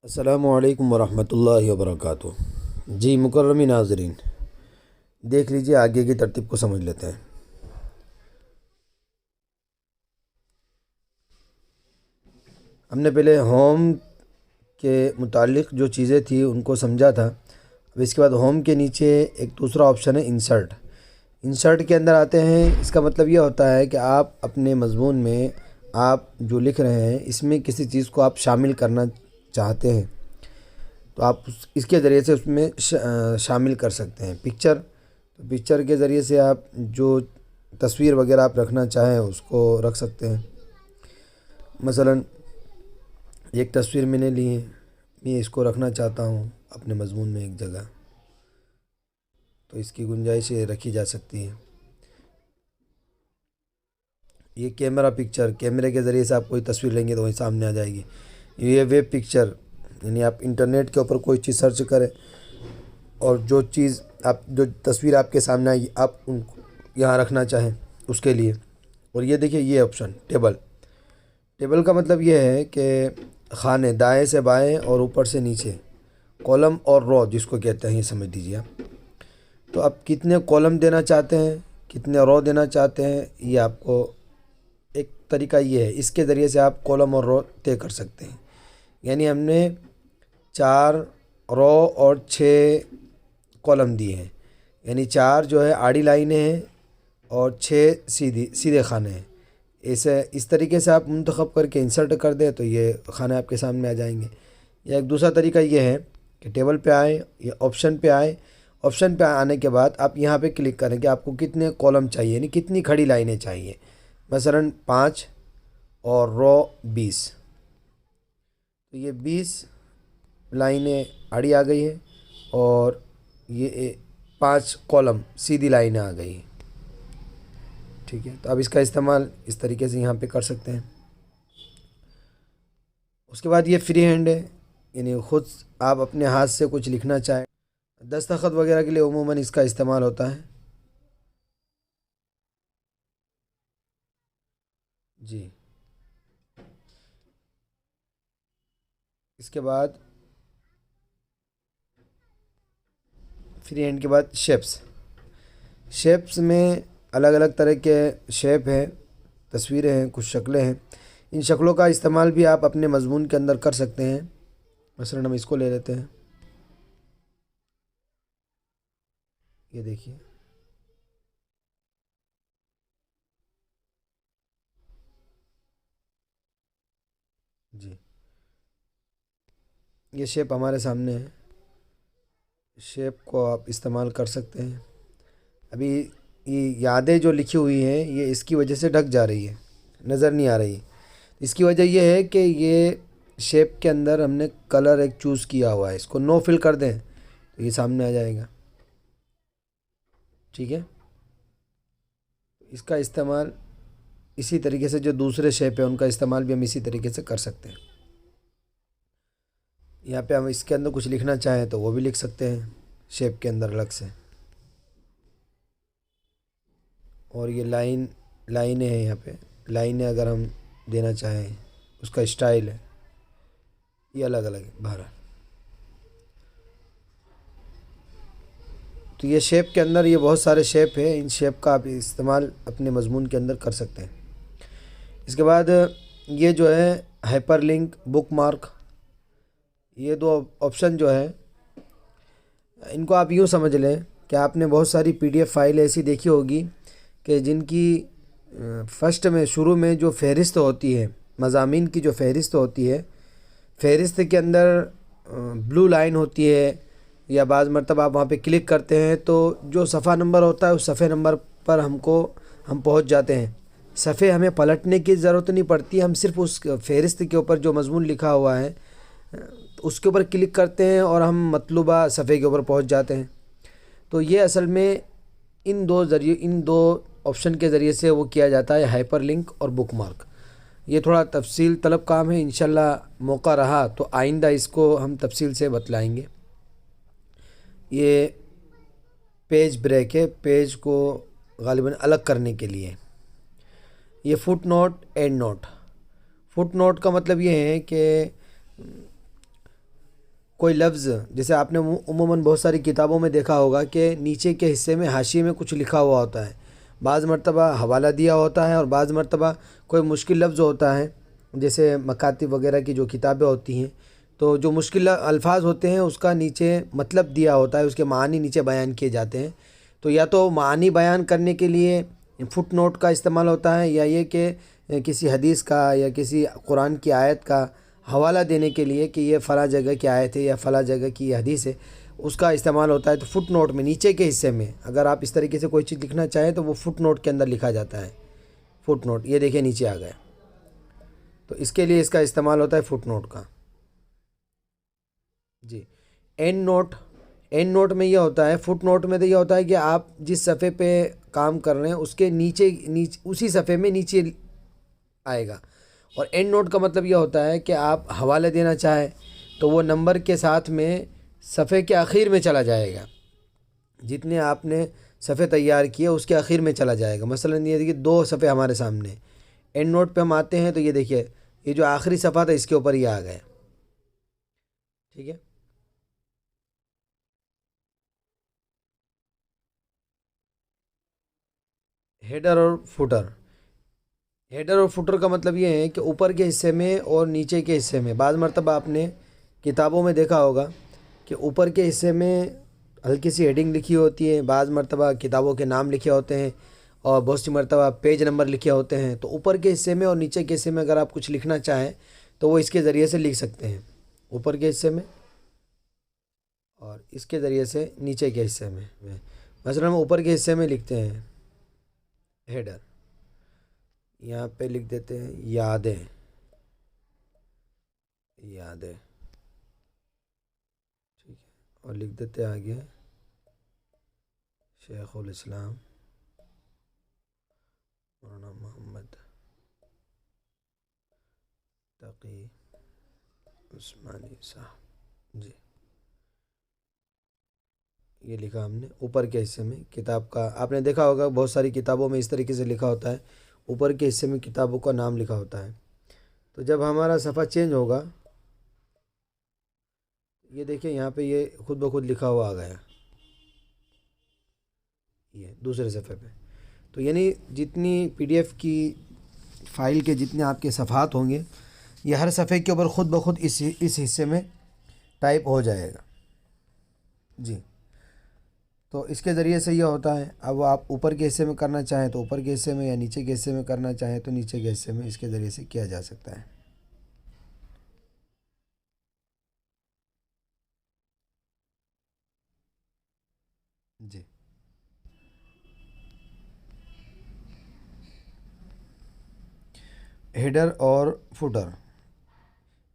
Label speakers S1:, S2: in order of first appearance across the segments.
S1: السلام علیکم ورحمۃ اللہ وبرکاتہ۔ جی مکرمی ناظرین، دیکھ لیجئے آگے کی ترتیب کو سمجھ لیتے ہیں۔ ہم نے پہلے ہوم کے متعلق جو چیزیں تھیں ان کو سمجھا تھا۔ اب اس کے بعد ہوم کے نیچے ایک دوسرا آپشن ہے انسرٹ۔ انسرٹ کے اندر آتے ہیں، اس کا مطلب یہ ہوتا ہے کہ آپ اپنے مضمون میں آپ جو لکھ رہے ہیں اس میں کسی چیز کو آپ شامل کرنا چاہتے ہیں تو آپ اس کے ذریعے سے اس میں شامل کر سکتے ہیں۔ پکچر کے ذریعے سے آپ جو تصویر وغیرہ آپ رکھنا چاہیں اس کو رکھ سکتے ہیں۔ مثلا ایک تصویر میں نے لی ہے، میں اس کو رکھنا چاہتا ہوں اپنے مضمون میں ایک جگہ، تو اس کی گنجائش رکھی جا سکتی ہے۔ یہ کیمرہ پکچر، کیمرے کے ذریعے سے آپ کوئی تصویر لیں گے تو وہیں سامنے آ جائے گی۔ یہ ویب پکچر، یعنی آپ انٹرنیٹ کے اوپر کوئی چیز سرچ کریں اور جو تصویر آپ کے سامنے آئے گی آپ ان کو یہاں رکھنا چاہیں اس کے لیے۔ اور یہ دیکھیں، یہ آپشن ٹیبل کا مطلب یہ ہے کہ خانے دائیں سے بائیں اور اوپر سے نیچے، کالم اور رو جس کو کہتے ہیں، یہ سمجھ لیجیے آپ۔ تو آپ کتنے کالم دینا چاہتے ہیں، کتنے رو دینا چاہتے ہیں، یہ آپ کو ایک طریقہ یہ ہے، اس کے ذریعے سے آپ کالم اور رو طے کر سکتے ہیں۔ یعنی ہم نے 4 رو اور 6 کالم دیے ہیں، یعنی 4 جو ہے آڑی لائنیں ہیں اور 6 سیدھے کھانے ہیں۔ اس طریقے سے آپ منتخب کر کے انسرٹ کر دیں تو یہ کھانے آپ کے سامنے آ جائیں گے۔ یا ایک دوسرا طریقہ یہ ہے کہ ٹیبل پہ آئیں یا آپشن پہ آئیں، آپشن پہ آنے کے بعد آپ یہاں پہ کلک کریں کہ آپ کو کتنے کالم چاہیے، یعنی کتنی کھڑی لائنیں چاہیے۔ مثلا 5 اور رو 20، تو یہ 20 لائنیں آڑی آ گئی ہیں اور یہ 5 کالم سیدھی لائنیں آ گئی ہیں۔ ٹھیک ہے، تو اب اس کا استعمال اس طریقے سے یہاں پہ کر سکتے ہیں۔ اس کے بعد یہ فری ہینڈ ہے، یعنی خود آپ اپنے ہاتھ سے کچھ لکھنا چاہیں، دستخط وغیرہ کے لیے عموماً اس کا استعمال ہوتا ہے۔ جی، اس کے بعد فری ہینڈ کے بعد شیپس میں الگ الگ طرح کے شیپ ہیں، تصویریں ہیں، کچھ شکلیں ہیں۔ ان شکلوں کا استعمال بھی آپ اپنے مضمون کے اندر کر سکتے ہیں۔ مثلا ہم اس کو لے لیتے ہیں، یہ دیکھیے، جی یہ شیپ ہمارے سامنے ہے، شیپ کو آپ استعمال کر سکتے ہیں۔ ابھی یہ یادیں جو لکھی ہوئی ہیں یہ اس کی وجہ سے ڈھک جا رہی ہے، نظر نہیں آ رہی۔ اس کی وجہ یہ ہے کہ یہ شیپ کے اندر ہم نے کلر ایک چوز کیا ہوا ہے، اس کو نو فل کر دیں تو یہ سامنے آ جائے گا۔ ٹھیک ہے، اس کا استعمال اسی طریقے سے جو دوسرے شیپ ہیں ان کا استعمال بھی ہم اسی طریقے سے کر سکتے ہیں۔ یہاں پہ ہم اس کے اندر کچھ لکھنا چاہیں تو وہ بھی لکھ سکتے ہیں شیپ کے اندر الگ سے۔ اور یہ لائنیں ہیں، یہاں پہ لائنیں اگر ہم دینا چاہیں، اس کا اسٹائل ہے، یہ الگ الگ ہے بہرحال۔ تو یہ شیپ کے اندر یہ بہت سارے شیپ ہیں، ان شیپ کا آپ استعمال اپنے مضمون کے اندر کر سکتے ہیں۔ اس کے بعد یہ جو ہے ہائپر لنک، بک مارک، یہ 2 آپشن جو ہے ان کو آپ یوں سمجھ لیں کہ آپ نے بہت ساری PDF فائل ایسی دیکھی ہوگی کہ جن کی فرسٹ میں، شروع میں جو فہرست ہوتی ہے، مضامین کی جو فہرست ہوتی ہے، فہرست کے اندر بلو لائن ہوتی ہے، یا بعض مرتبہ آپ وہاں پہ کلک کرتے ہیں تو جو صفحہ نمبر ہوتا ہے اس صفحہ نمبر پر ہم پہنچ جاتے ہیں۔ صفحے ہمیں پلٹنے کی ضرورت نہیں پڑتی، ہم صرف اس فہرست کے اوپر جو مضمون لکھا ہوا ہے اس کے اوپر کلک کرتے ہیں اور ہم مطلوبہ صفحے کے اوپر پہنچ جاتے ہیں۔ تو یہ اصل میں ان دو آپشن کے ذریعے سے وہ کیا جاتا ہے، ہائپر لنک اور بک مارک۔ یہ تھوڑا تفصیل طلب کام ہے، انشاءاللہ موقع رہا تو آئندہ اس کو ہم تفصیل سے بتلائیں گے۔ یہ پیج بریک ہے، پیج کو غالباً الگ کرنے کے لیے۔ یہ footnote, endnote. Footnote کا مطلب یہ ہے کہ کوئی لفظ، جیسے آپ نے عموماً بہت ساری کتابوں میں دیکھا ہوگا کہ نیچے کے حصے میں حاشیے میں کچھ لکھا ہوا ہوتا ہے، بعض مرتبہ حوالہ دیا ہوتا ہے، اور بعض مرتبہ کوئی مشکل لفظ ہوتا ہے، جیسے مکاتب وغیرہ کی جو کتابیں ہوتی ہیں، تو جو مشکل الفاظ ہوتے ہیں اس کا نیچے مطلب دیا ہوتا ہے، اس کے معنی نیچے بیان کیے جاتے ہیں۔ تو یا تو معنی بیان کرنے کے لیے فٹ نوٹ کا استعمال ہوتا ہے، یا یہ کہ کسی حدیث کا یا کسی قرآن کی آیت کا حوالہ دینے کے لیے کہ یہ فلاں جگہ کی آیت ہے یا فلاں جگہ کی یہ حدیث ہے، اس کا استعمال ہوتا ہے۔ تو فٹ نوٹ میں نیچے کے حصے میں اگر آپ اس طریقے سے کوئی چیز لکھنا چاہیں تو وہ فٹ نوٹ کے اندر لکھا جاتا ہے۔ فٹ نوٹ یہ دیکھیں نیچے آ گیا، تو اس کے لیے اس کا استعمال ہوتا ہے فٹ نوٹ کا۔ جی، اینڈ نوٹ، اینڈ نوٹ میں یہ ہوتا ہے، فٹ نوٹ میں تو یہ ہوتا ہے کہ آپ جس صفحے پہ کام کر رہے ہیں اس کے نیچے اسی صفحے میں نیچے آئے گا، اور اینڈ نوٹ کا مطلب یہ ہوتا ہے کہ آپ حوالے دینا چاہیں تو وہ نمبر کے ساتھ میں صفحے کے آخر میں چلا جائے گا، جتنے آپ نے صفحے تیار کیے اس کے آخر میں چلا جائے گا۔ مثلا یہ دیکھیے 2 صفحے ہمارے سامنے، اینڈ نوٹ پہ ہم آتے ہیں تو یہ دیکھیے یہ جو آخری صفحہ تھا اس کے اوپر یہ آ گیا، ٹھیک ہے۔ ہیڈر اور فوٹر، ہیڈر اور فوٹر کا مطلب یہ ہے کہ اوپر کے حصے میں اور نیچے کے حصے میں، بعض مرتبہ آپ نے کتابوں میں دیکھا ہوگا کہ اوپر کے حصے میں ہلکی سی ہیڈنگ لکھی ہوتی ہے، بعض مرتبہ کتابوں کے نام لکھے ہوتے ہیں، اور بہت سی مرتبہ پیج نمبر لکھے ہوتے ہیں۔ تو اوپر کے حصے میں اور نیچے کے حصے میں اگر آپ کچھ لکھنا چاہیں تو وہ اس کے ذریعے سے لکھ سکتے ہیں، اوپر کے حصے میں اور اس کے ذریعے سے نیچے کے حصے میں۔ مثلا ہم اوپر کے حصے میں لکھتے ہیں ہیڈر، یہاں پہ لکھ دیتے ہیں یادیں، یادیں، ٹھیک ہے، اور لکھ دیتے ہیں آگے شیخ الاسلام مولانا محمد تقی عثمانی صاحب، جی یہ لکھا ہم نے اوپر کے حصے میں کتاب کا۔ آپ نے دیکھا ہوگا بہت ساری کتابوں میں اس طریقے سے لکھا ہوتا ہے، اوپر کے حصے میں کتابوں کا نام لکھا ہوتا ہے۔ تو جب ہمارا صفحہ چینج ہوگا، یہ دیکھیں یہاں پہ یہ خود بخود لکھا ہوا آ گیا، یہ دوسرے صفحے پہ۔ تو یعنی جتنی پی ڈی ایف کی فائل کے جتنے آپ کے صفحات ہوں گے، یہ ہر صفحے کے اوپر خود بخود اس حصے میں ٹائپ ہو جائے گا، جی۔ تو اس کے ذریعے سے یہ ہوتا ہے، اب آپ اوپر کے حصے میں کرنا چاہیں تو اوپر کے حصے میں، یا نیچے کے حصے میں کرنا چاہیں تو نیچے کے حصے میں، اس کے ذریعے سے کیا جا سکتا ہے۔ جی، ہیڈر اور فوٹر،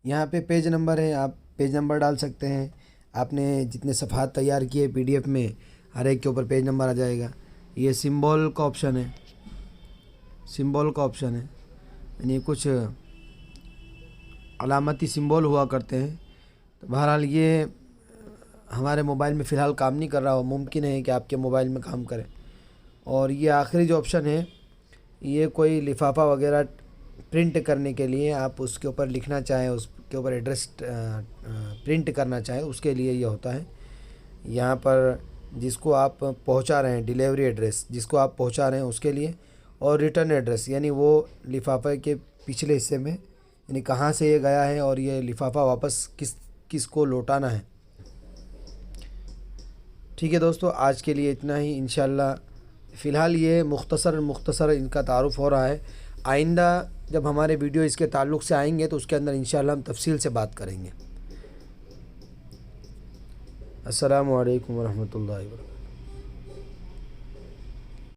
S1: یہاں پہ پیج نمبر ہے، آپ پیج نمبر ڈال سکتے ہیں۔ آپ نے جتنے صفحات تیار کیے پی ڈی ایف میں، ہر ایک کے اوپر پیج نمبر آ جائے گا۔ یہ سمبول کا آپشن ہے، سمبول کا آپشن ہے، یعنی کچھ علامتی سمبول ہوا کرتے ہیں۔ تو بہرحال یہ ہمارے موبائل میں فی الحال کام نہیں کر رہا ہو، ممکن ہے کہ آپ کے موبائل میں کام کرے۔ اور یہ آخری جو آپشن ہے، یہ کوئی لفافہ وغیرہ پرنٹ کرنے کے لیے، آپ اس کے اوپر لکھنا چاہیں، اس کے اوپر ایڈریس پرنٹ کرنا چاہیں، اس کے لیے یہ ہوتا ہے۔ یہاں پر جس کو آپ پہنچا رہے ہیں، ڈیلیوری ایڈریس جس کو آپ پہنچا رہے ہیں اس کے لیے، اور ریٹرن ایڈریس یعنی وہ لفافے کے پچھلے حصے میں، یعنی کہاں سے یہ گیا ہے اور یہ لفافہ واپس کس کو لوٹانا ہے۔ ٹھیک ہے دوستو، آج کے لیے اتنا ہی انشاءاللہ۔ فی الحال یہ مختصر ان کا تعارف ہو رہا ہے، آئندہ جب ہمارے ویڈیو اس کے تعلق سے آئیں گے تو اس کے اندر انشاءاللہ ہم تفصیل سے بات کریں گے۔ السلام علیکم ورحمۃ اللہ وبرکاتہ۔